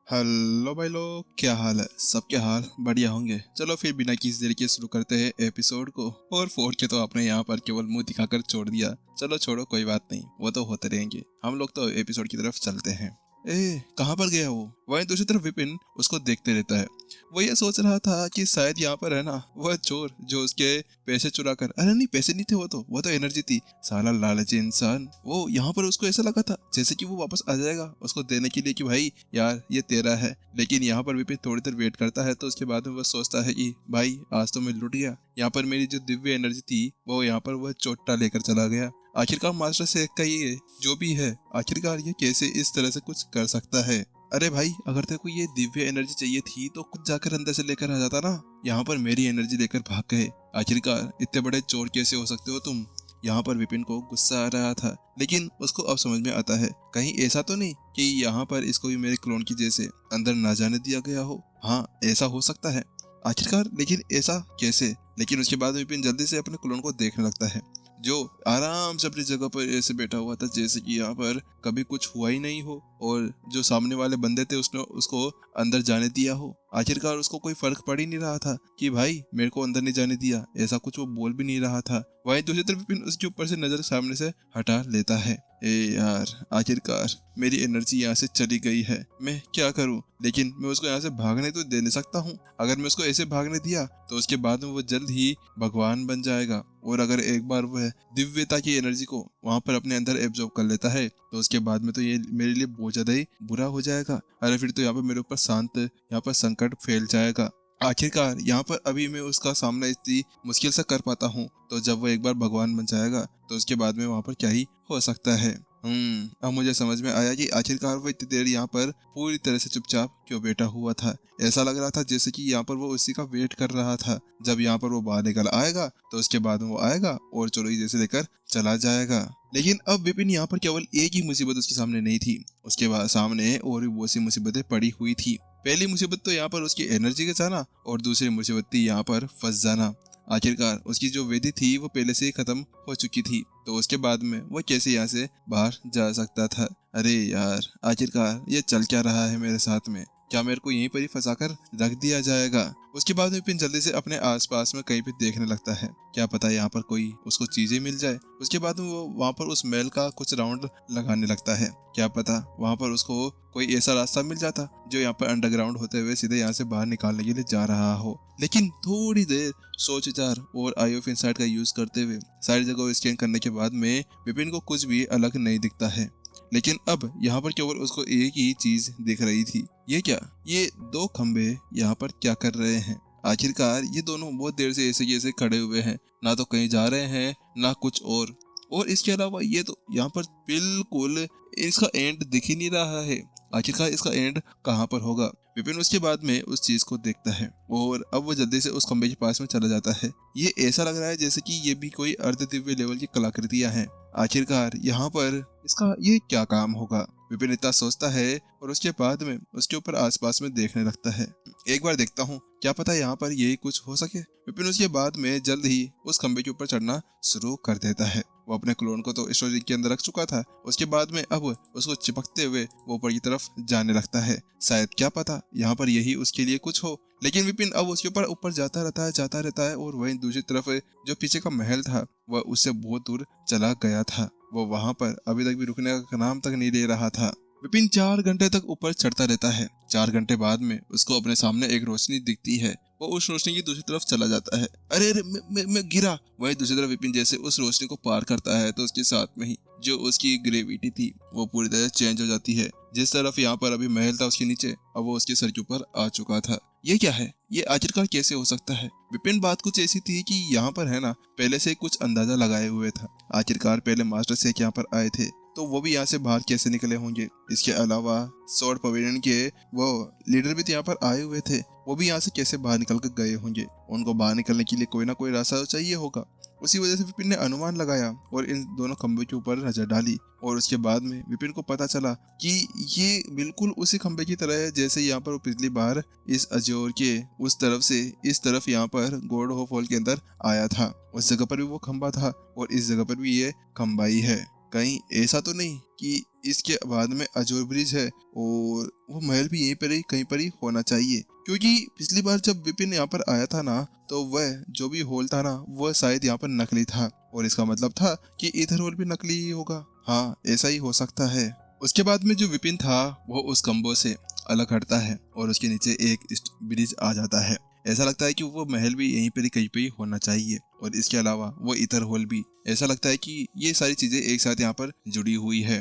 Hello भाई लोग, क्या हाल है? सबके हाल बढ़िया होंगे। चलो फिर बिना किसी देरी के शुरू करते हैं एपिसोड को। और फोर के तो आपने यहाँ पर केवल मुंह दिखाकर छोड़ दिया। चलो छोड़ो, कोई बात नहीं, वो तो होते रहेंगे। हम लोग तो एपिसोड की तरफ चलते हैं। कहाँ पर गया वो? वहीं दूसरी तरफ विपिन उसको देखते रहता है। वो ये सोच रहा था कि शायद यहाँ पर है ना वह चोर जो उसके पैसे चुरा कर, अरे नहीं पैसे नहीं थे, वो तो एनर्जी थी। साला लालची इंसान। वो यहाँ पर उसको ऐसा लगा था जैसे कि वो वापस आ जाएगा उसको देने के लिए कि भाई यार ये तेरा है। लेकिन यहाँ पर विपिन थोड़ी देर वेट करता है तो उसके बाद में वो सोचता है कि भाई आज तो मैं लुट गया। यहाँ पर मेरी जो दिव्य एनर्जी थी वो यहाँ पर वह चोटा लेकर चला गया। आखिरकार मास्टर से का ये जो भी है, आखिरकार ये कैसे इस तरह से कुछ कर सकता है? अरे भाई, अगर तेरे को ये दिव्य एनर्जी चाहिए थी तो कुछ जाकर अंदर से लेकर आ जाता ना। यहाँ पर मेरी एनर्जी लेकर भाग गए। आखिरकार इतने बड़े चोर कैसे हो सकते हो तुम? यहाँ पर विपिन को गुस्सा आ रहा था, लेकिन उसको अब समझ में आता है कहीं ऐसा तो नहीं कि यहाँ पर इसको भी मेरे क्लोन की जैसे अंदर ना जाने दिया गया हो। हाँ, ऐसा हो सकता है आखिरकार, लेकिन ऐसा कैसे? लेकिन उसके बाद विपिन जल्दी से अपने क्लोन को देखने लगता है जो आराम से अपनी जगह पर ऐसे बैठा हुआ था जैसे कि यहाँ पर कभी कुछ हुआ ही नहीं हो, और जो सामने वाले बंदे थे उसने उसको अंदर जाने दिया हो। आखिरकार उसको कोई फर्क पड़ ही नहीं रहा था कि भाई मेरे को अंदर नहीं जाने दिया, ऐसा कुछ वो बोल भी नहीं रहा था। वहीं दूसरी तरफ विपिन उसके ऊपर से नजर सामने से हटा लेता है। यार, आखिरकार मेरी एनर्जी यहाँ से चली गई है, मैं क्या करूँ? लेकिन मैं उसको यहाँ से भागने तो दे नहीं सकता हूँ। अगर मैं उसको ऐसे भागने दिया तो उसके बाद में वो जल्द ही भगवान बन जाएगा, और अगर एक बार वह दिव्यता की एनर्जी को वहां पर अपने अंदर एब्जॉर्ब कर लेता है तो उसके बाद में तो ये मेरे लिए बहुत ज्यादा ही बुरा हो जाएगा। अरे फिर तो यहाँ पर मेरे ऊपर यहाँ पर संकट फैल जाएगा। आखिरकार यहाँ पर अभी मैं उसका सामना इतनी मुश्किल से कर पाता हूँ, तो जब वो एक बार भगवान बन जाएगा तो उसके बाद में वहां पर क्या ही हो सकता है। अब मुझे समझ में आया कि आखिरकार वो इतनी देर यहाँ पर पूरी तरह से चुपचाप क्यों बैठा हुआ था। ऐसा लग रहा था जैसे कि यहाँ पर वो उसी का वेट कर रहा था। जब यहाँ पर वो बाहर निकल आएगा तो उसके बाद में वो आएगा और चोरी जैसे लेकर चला जाएगा। लेकिन अब विपिन यहाँ पर केवल एक ही मुसीबत उसके सामने नहीं थी, उसके बाद सामने और भी बहुत सी मुसीबतें पड़ी हुई थी। पहली मुसीबत तो यहाँ पर उसकी एनर्जी के जाना, और दूसरी मुसीबत थी यहाँ पर फंस जाना। आखिरकार उसकी जो वेदी थी वो पहले से ही खत्म हो चुकी थी, तो उसके बाद में वो कैसे यहाँ से बाहर जा सकता था? अरे यार, आखिरकार ये चल क्या रहा है मेरे साथ में? क्या मेरे को यहीं पर ही फंसाकर रख दिया जाएगा? उसके बाद विपिन जल्दी से अपने आसपास में कहीं भी देखने लगता है, क्या पता यहाँ पर कोई उसको चीजें मिल जाए। उसके बाद में वो वहाँ पर उस महल का कुछ राउंड लगाने लगता है, क्या पता वहाँ पर उसको कोई ऐसा रास्ता मिल जाता जो यहाँ पर अंडरग्राउंड होते हुए सीधे यहाँ से बाहर निकालने के लिए जा रहा हो। लेकिन थोड़ी देर सोच विचार और आई ऑफ इनसाइट का यूज करते हुए सारी जगह स्कैन करने के बाद में विपिन को कुछ भी अलग नहीं दिखता है। लेकिन अब यहाँ पर केवल उसको एक ही चीज दिख रही थी। ये क्या? ये दो खंबे यहाँ पर क्या कर रहे हैं? आखिरकार ये दोनों बहुत देर से ऐसे कैसे खड़े हुए हैं, ना तो कहीं जा रहे हैं ना कुछ और इसके अलावा ये तो यहाँ पर बिल्कुल इसका एंड दिख ही नहीं रहा है। आखिरकार इसका एंड कहाँ पर होगा? विपिन उसके बाद में उस चीज को देखता है और अब वो जल्दी से उस खंबे के पास में चला जाता है। ये ऐसा लग रहा है जैसे कि ये भी कोई अर्ध दिव्य लेवल की कलाकृतियां हैं। आखिरकार यहाँ पर इसका ये क्या काम होगा? विपिन इतना सोचता है और उसके बाद में उसके ऊपर आसपास में देखने लगता है। एक बार देखता हूँ, क्या पता यहाँ पर यही कुछ हो सके। विपिन उसके बाद में जल्द ही उस खंबे के ऊपर चढ़ना शुरू कर देता है। वो अपने क्लोन को तो स्टोरेज के अंदर रख चुका था, उसके बाद में अब उसको चिपकते हुए वो ऊपर की तरफ जाने लगता है। शायद क्या पता यहाँ पर यही उसके लिए कुछ हो। लेकिन विपिन अब उसके ऊपर ऊपर जाता रहता है और वहीं दूसरी तरफ जो पीछे का महल था वह उससे बहुत दूर चला गया था। वो वहां पर अभी तक भी रुकने का नाम तक नहीं ले रहा था। विपिन 4 घंटे तक ऊपर चढ़ता रहता है। 4 घंटे बाद में उसको अपने सामने एक रोशनी दिखती है। वो उस रोशनी की दूसरी तरफ चला जाता है। अरे मैं गिरा। वही दूसरी तरफ विपिन जैसे उस रोशनी को पार करता है तो उसके साथ में ही जो उसकी ग्रेविटी थी वो पूरी तरह चेंज हो जाती है। जिस तरफ यहाँ पर अभी महल था उसके नीचे, अब वो उसके सर के ऊपर आ चुका था। ये क्या है? ये आखिरकार कैसे हो सकता है? विपिन बात कुछ ऐसी थी कि यहाँ पर है ना पहले से कुछ अंदाजा लगाए हुए था। आखिरकार पहले मास्टर शेख यहाँ पर आए थे तो वो भी यहाँ से बाहर कैसे निकले होंगे। इसके अलावा स्वॉर्ड पवेलियन के वो लीडर भी तो यहाँ पर आए हुए थे, वो भी यहाँ से कैसे बाहर निकल कर गए होंगे। उनको बाहर निकलने के लिए कोई ना कोई रास्ता चाहिए होगा। उसी वजह से विपिन ने अनुमान लगाया और इन दोनों खंबे के ऊपर नजर डाली, और उसके बाद में विपिन को पता चला कि ये बिल्कुल उसी खंबे की तरह है जैसे यहाँ पर वो पिछली बार इस अजोर के उस तरफ से इस तरफ यहाँ पर गॉड ऑफ हॉल के अंदर आया था। उस जगह पर भी वो खंबा था और इस जगह पर भी ये खंबा ही है। कहीं ऐसा तो नहीं कि इसके बाद में अजोर ब्रिज है और वो महल भी यहीं पर ही कहीं पर ही होना चाहिए, क्योंकि पिछली बार जब विपिन यहाँ पर आया था ना, तो वह जो भी होल था ना, वह शायद यहाँ पर नकली था और इसका मतलब था कि इधर होल भी नकली ही होगा। हाँ, ऐसा ही हो सकता है। उसके बाद में जो विपिन था वो उस खंभों से अलग हटता है और उसके नीचे एक ब्रिज आ जाता है। ऐसा लगता है कि वो महल भी यहीं पर ही कहीं पे ही होना चाहिए और इसके अलावा वो इतर होल भी। ऐसा लगता है कि ये सारी चीजें एक साथ यहाँ पर जुड़ी हुई है।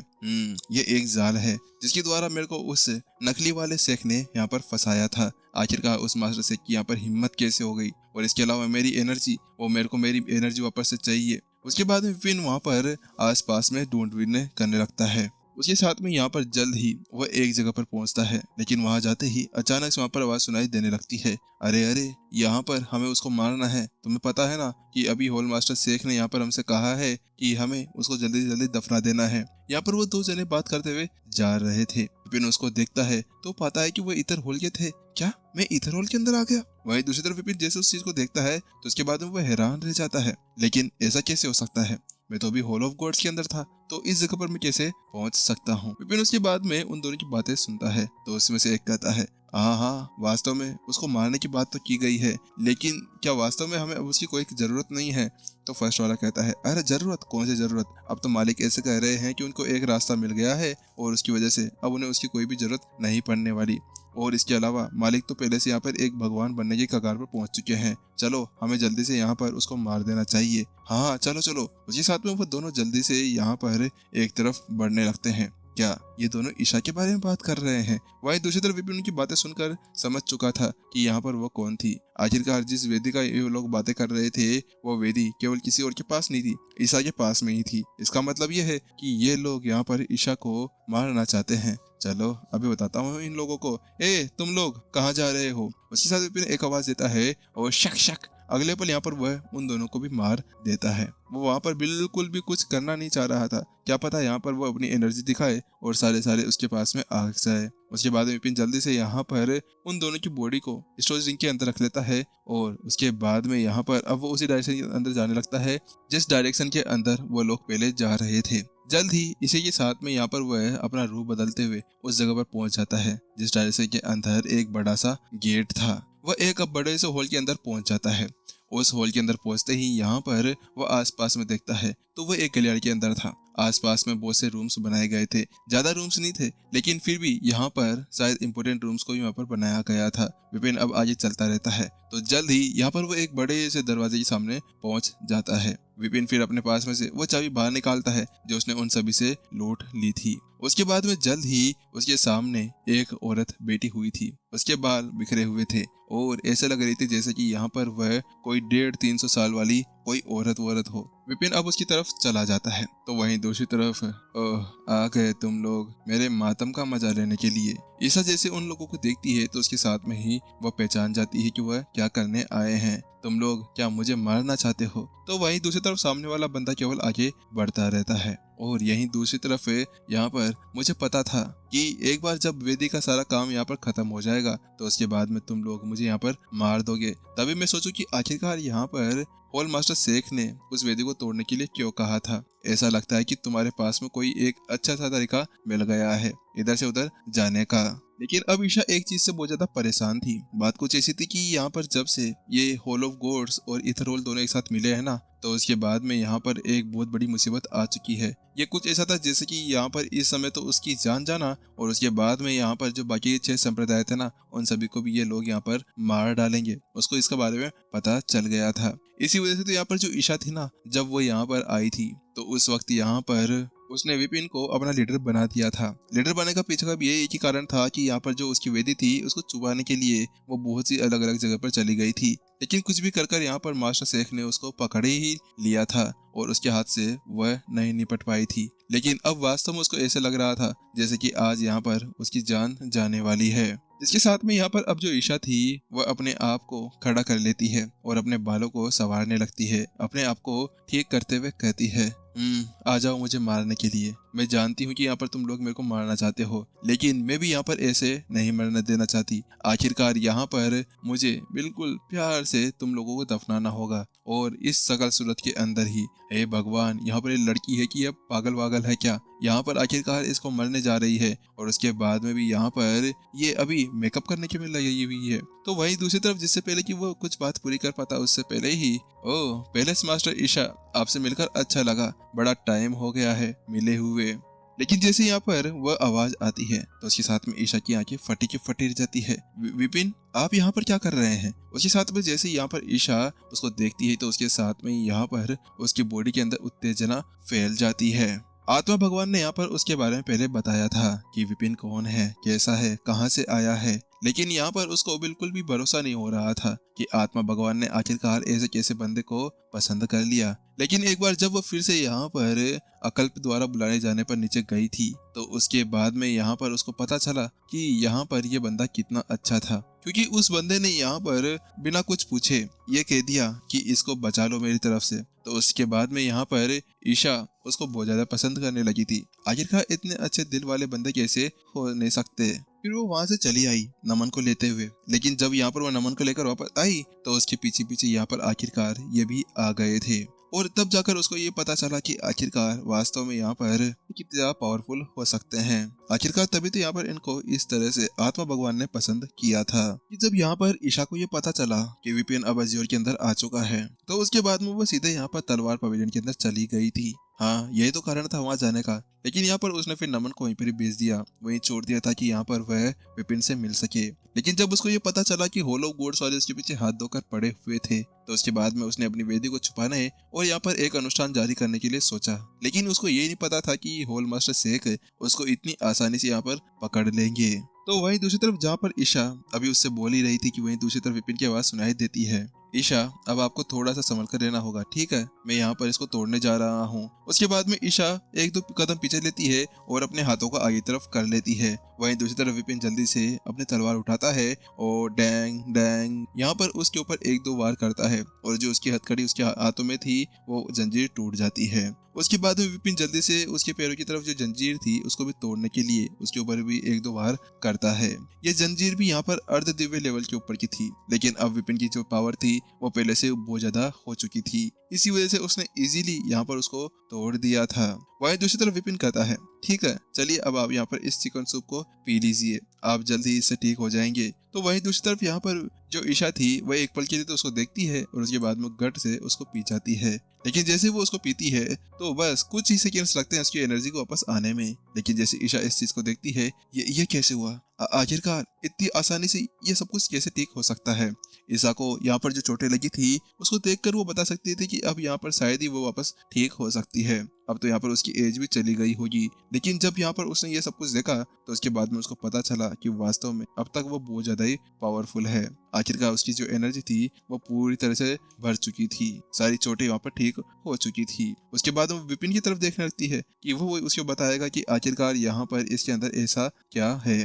ये एक जाल है जिसके द्वारा मेरे को उस नकली वाले शेख ने यहाँ पर फंसाया था। आखिरकार उस मास्टर शेख की यहाँ पर हिम्मत कैसे हो गई, और इसके अलावा मेरी एनर्जी, वो मेरी एनर्जी वापस से चाहिए। उसके बाद में विपिन वहाँ पर आसपास में ढूंढने करने लगता है। उसके साथ में यहाँ पर जल्द ही वह एक जगह पर पहुंचता है, लेकिन वहां जाते ही अचानक से वहां पर आवाज सुनाई देने लगती है, अरे अरे, यहाँ पर हमें उसको मारना है। तुम्हें पता है ना कि अभी होल मास्टर शेख ने यहाँ पर हमसे कहा है कि हमें उसको जल्दी से जल्दी दफना देना है। यहाँ पर वो दो जने बात करते हुए जा रहे थे। विपिन उसको देखता है तो पाता है कि वो इतर होल के थे। क्या मैं इतर होल के अंदर आ गया? वहीं दूसरी तरफ विपिन जैसे उस चीज को देखता है तो उसके बाद में वो हैरान रह जाता है, लेकिन ऐसा कैसे हो सकता है? मैं तो अभी हॉल ऑफ गॉड्स के अंदर था, तो इस जगह पर मैं कैसे पहुंच सकता हूँ? विपिन उसके बाद में उन दोनों की बातें सुनता है तो उसमें से एक कहता है, हाँ, वास्तव में उसको मारने की बात तो की गई है, लेकिन क्या वास्तव में हमें अब उसकी कोई जरूरत नहीं है? तो फर्स्ट वाला कहता है, अरे जरूरत कौन सी जरूरत, अब तो मालिक ऐसे कह रहे हैं कि उनको एक रास्ता मिल गया है और उसकी वजह से अब उन्हें उसकी कोई भी जरूरत नहीं पड़ने वाली। और इसके अलावा मालिक तो पहले से यहाँ पर एक भगवान बनने की कगार पर पहुंच चुके हैं। चलो हमें जल्दी से यहाँ पर उसको मार देना चाहिए। हाँ चलो चलो। उसके साथ में वो दोनों जल्दी से यहाँ पर एक तरफ बढ़ने लगते हैं। क्या ये दोनों ईशा के बारे में बात कर रहे हैं? वहीं दूसरी तरफ विपिन उनकी बातें सुनकर समझ चुका था कि यहाँ पर वो कौन थी। आखिरकार जिस वेदी का ये लोग बातें कर रहे थे वो वेदी केवल किसी और के पास नहीं थी, ईशा के पास में ही थी। इसका मतलब ये है कि ये लोग यहाँ पर ईशा को मारना चाहते हैं। चलो अभी बताता हूँ इन लोगों को। तुम लोग कहाँ जा रहे हो? उसके साथ विपिन एक आवाज देता है और शक शक। अगले पल यहाँ पर वह उन दोनों को भी मार देता है। वो वहाँ पर बिल्कुल भी कुछ करना नहीं चाह रहा था। क्या पता यहाँ पर वो अपनी एनर्जी दिखाए और सारे उसके पास में आ जाए। उसके बाद विपिन जल्दी से यहाँ पर उन दोनों की बॉडी को स्टोरेज रिंग के अंदर रख लेता है और उसके बाद में यहाँ पर अब वो उसी डायरेक्शन के अंदर जाने लगता है जिस डायरेक्शन के अंदर वो लोग पहले जा रहे थे। जल्द ही इसी के साथ में यहाँ पर वह अपना रूप बदलते हुए उस जगह पर पहुंच जाता है जिस डायरेक्शन के अंदर एक बड़ा सा गेट था। वह एक अब बड़े से हॉल के अंदर पहुंच जाता है। उस हॉल के अंदर पहुंचते ही यहाँ पर वह आसपास में देखता है तो वह एक गलियारे के अंदर था। आसपास में बहुत से रूम्स बनाए गए थे। ज्यादा रूम्स नहीं थे, लेकिन फिर भी यहाँ पर शायद इंपोर्टेंट रूम्स को यहाँ पर बनाया गया था। विपिन अब आगे चलता रहता है तो जल्द ही यहाँ पर वो एक बड़े से दरवाजे के सामने पहुंच जाता है। विपिन फिर अपने पास में से वो चाबी बाहर निकालता है जो उसने उन सभी से लूट ली थी। उसके बाद में जल्द ही उसके सामने एक औरत बैठी हुई थी। उसके बाल बिखरे हुए थे और ऐसे लग रही थी जैसे कि यहाँ पर वह कोई 150-300 साल वाली कोई औरत हो। विपिन अब उसकी तरफ चला जाता है तो वहीं दूसरी तरफ, ओह आ गए तुम लोग मेरे मातम का मजा लेने के लिए। ईशा जैसे उन लोगों को देखती है तो उसके साथ में ही वह पहचान जाती है कि वह क्या करने आए हैं। तुम लोग क्या मुझे मारना चाहते हो? तो वहीं दूसरी तरफ सामने वाला बंदा केवल आगे बढ़ता रहता है। और यहीं दूसरी तरफ यहाँ पर मुझे पता था कि एक बार जब वेदी का सारा काम यहाँ पर खत्म हो जाएगा तो उसके बाद में तुम लोग मुझे यहाँ पर मार दोगे। तभी मैं सोचूं कि आखिरकार यहाँ पर हॉल मास्टर शेख ने उस वेदी को तोड़ने के लिए क्यों कहा था। ऐसा लगता है कि तुम्हारे पास में कोई एक अच्छा सा तरीका मिल गया है इधर से उधर जाने का। लेकिन अब ईशा एक चीज से बहुत ज्यादा परेशान थी। बात कुछ ऐसी थी कि यहाँ पर जब से ये हॉल ऑफ गॉड्स और इथर होल दोनों एक साथ मिले हैं ना, तो उसके बाद में यहाँ पर एक बहुत बड़ी मुसीबत आ चुकी है। ये कुछ ऐसा था जैसे कि यहाँ पर इस समय तो उसकी जान जाना और उसके बाद में यहाँ पर जो बाकी 6 संप्रदाय थे ना, उन सभी को भी ये लोग यहाँ पर मार डालेंगे। उसको इसके बारे में पता चल गया था। इसी वजह से तो यहाँ पर जो ईशा थी ना, जब वो यहाँ पर आई थी तो उस वक्त यहाँ पर उसने विपिन को अपना लीडर बना दिया था। लीडर बनने का पीछे का भी यही एक ही कारण था कि यहाँ पर जो उसकी वेदी थी उसको छुपाने के लिए वो बहुत सी अलग अलग जगह पर चली गई थी। लेकिन कुछ भी कर यहाँ पर मास्टर शेख ने उसको पकड़ ही लिया था और उसके हाथ से वह नहीं निपट पाई थी। लेकिन अब वास्तव में उसको ऐसे लग रहा था जैसे कि आज यहाँ पर उसकी जान जाने वाली है। जिसके साथ में यहाँ पर अब जो ईशा थी वह अपने आप को खड़ा कर लेती है और अपने बालों को संवारने लगती है। अपने आप को ठीक करते हुए कहती है, आ जाओ मुझे मारने के लिए। मैं जानती हूँ कि यहाँ पर तुम लोग मेरे को मारना चाहते हो, लेकिन मैं भी यहाँ पर ऐसे नहीं मरने देना चाहती। आखिरकार यहाँ पर मुझे बिल्कुल प्यार से तुम लोगों को दफनाना होगा, और इस शकल सूरत के अंदर ही। हे भगवान, यहाँ पर ये लड़की है कि अब पागल वागल है क्या? यहाँ पर आखिरकार इसको मरने जा रही है, और उसके बाद में भी यहाँ पर ये अभी मेकअप करने के में लगी हुई है। तो वहीं दूसरी तरफ, जिससे पहले कि वो कुछ बात पूरी कर पाता उससे पहले ही, ओह पैलेस मास्टर ईशा, आपसे मिलकर अच्छा लगा, बड़ा टाइम हो गया है मिले हुए। लेकिन जैसे यहाँ पर वह आवाज आती है तो उसके साथ में ईशा की आंखें फटी की फटी रह जाती है। विपिन, आप यहाँ पर क्या कर रहे हैं? उसके साथ में जैसे यहाँ पर ईशा उसको देखती है तो उसके साथ में यहाँ पर उसकी बॉडी के अंदर उत्तेजना फैल जाती है। आत्मा भगवान ने यहाँ पर उसके बारे में पहले बताया था कि विपिन कौन है, कैसा है, कहाँ से आया है, लेकिन यहाँ पर उसको बिल्कुल भी भरोसा नहीं हो रहा था कि आत्मा भगवान ने आखिरकार ऐसे कैसे बंदे को पसंद कर लिया। लेकिन एक बार जब वो फिर से यहाँ पर अकल्प द्वारा बुलाने जाने पर नीचे गई थी तो उसके बाद में यहाँ पर उसको पता चला कि यहाँ पर ये बंदा कितना अच्छा था, क्योंकि उस बंदे ने यहाँ पर बिना कुछ पूछे ये कह दिया कि इसको बचा लो मेरी तरफ से। तो उसके बाद में यहाँ पर ईशा उसको बहुत ज्यादा पसंद करने लगी थी। आखिरकार इतने अच्छे दिल वाले बंदे कैसे हो नहीं सकते। फिर वो वहां से चली आई नमन को लेते हुए, लेकिन जब यहाँ पर वो नमन को लेकर वापस आई तो उसके पीछे पीछे यहाँ पर आखिरकार ये भी आ गए थे, और तब जाकर उसको ये पता चला कि आखिरकार वास्तव में यहाँ पर कितने ज्यादा पावरफुल हो सकते हैं। आखिरकार तभी तो यहाँ पर इनको इस तरह से आत्मा भगवान ने पसंद किया था। कि जब यहाँ पर ईशा को ये पता चला कि विपिन अब अज्योर के अंदर आ चुका है तो उसके बाद में वो सीधे यहाँ पर तलवार पवेलियन के अंदर चली गई थी। हाँ, यही तो कारण था वहां जाने का, लेकिन यहाँ पर उसने फिर नमन को वहीं पर ही भेज दिया, वहीं छोड़ दिया था कि यहाँ पर वह विपिन से मिल सके। लेकिन जब उसको ये पता चला कि होलो गोड्स वाले उसके पीछे हाथ धोकर पड़े हुए थे तो उसके बाद में उसने अपनी वेदी को छुपाने और यहाँ पर एक अनुष्ठान जारी करने के लिए सोचा। लेकिन उसको ये नहीं पता था कि होल मास्टर शेख उसको इतनी आसानी से यहाँ पर पकड़ लेंगे। तो वहीं दूसरी तरफ जहाँ पर ईशा अभी उससे बोल ही रही थी कि वहीं दूसरी तरफ विपिन की आवाज सुनाई देती है, ईशा अब आपको थोड़ा सा संभल कर रहना होगा, ठीक है? मैं यहाँ पर इसको तोड़ने जा रहा हूँ। उसके बाद में ईशा एक दो कदम पीछे लेती है और अपने हाथों को आगे तरफ कर लेती है। वहीं दूसरी तरफ विपिन जल्दी से अपनी तलवार उठाता है और डैंग डैंग यहाँ पर उसके ऊपर एक दो वार करता है, और जो उसकी हथकड़ी उसके हाथों में थी वो जंजीर टूट जाती है। उसके बाद में विपिन जल्दी से उसके पैरों की तरफ जो जंजीर थी उसको भी तोड़ने के लिए उसके ऊपर भी एक दो वार करता है। ये जंजीर भी यहाँ पर अर्ध दिव्य लेवल के ऊपर की थी, लेकिन अब विपिन की जो पावर थी वो पहले से बहुत ज्यादा हो चुकी थी, इसी वजह से उसने इजीली यहाँ पर उसको तोड़ दिया था। वहीं दूसरी तरफ विपिन कहता है, ठीक है चलिए अब आप यहाँ पर इस चिकन सूप को पी लीजिए, आप जल्दी इससे ठीक हो जाएंगे। तो वहीं दूसरी तरफ यहाँ पर जो ईशा थी वह एक पल के लिए तो उसको देखती है और उसके बाद में गट से उसको पी जाती है। लेकिन जैसे वो उसको पीती है तो बस कुछ ही सेकंड्स लगते हैं उसकी एनर्जी को वापस आने में। लेकिन जैसे ईशा इस चीज को देखती है, ये कैसे हुआ, आखिरकार इतनी आसानी से ये सब कुछ कैसे ठीक हो सकता है। ईशा को यहाँ पर जो चोटें लगी थी उसको देखकर वो बता सकती थी कि अब यहाँ पर शायद ही वो वापस ठीक हो सकती है। अब तो यहाँ पर उसकी एज भी चली गई होगी। लेकिन जब यहाँ पर उसने ये सब कुछ देखा तो उसके बाद में उसको पता चला कि वास्तव में अब तक वो बहुत ज्यादा ही पावरफुल है। आखिरकार उसकी जो एनर्जी थी वो पूरी तरह से भर चुकी थी, सारी चोटें वहाँ पर ठीक हो चुकी थी। उसके बाद वो विपिन की तरफ देखने लगती है कि वो उसको बताएगा कि आखिरकार यहाँ पर इसके अंदर ऐसा क्या है।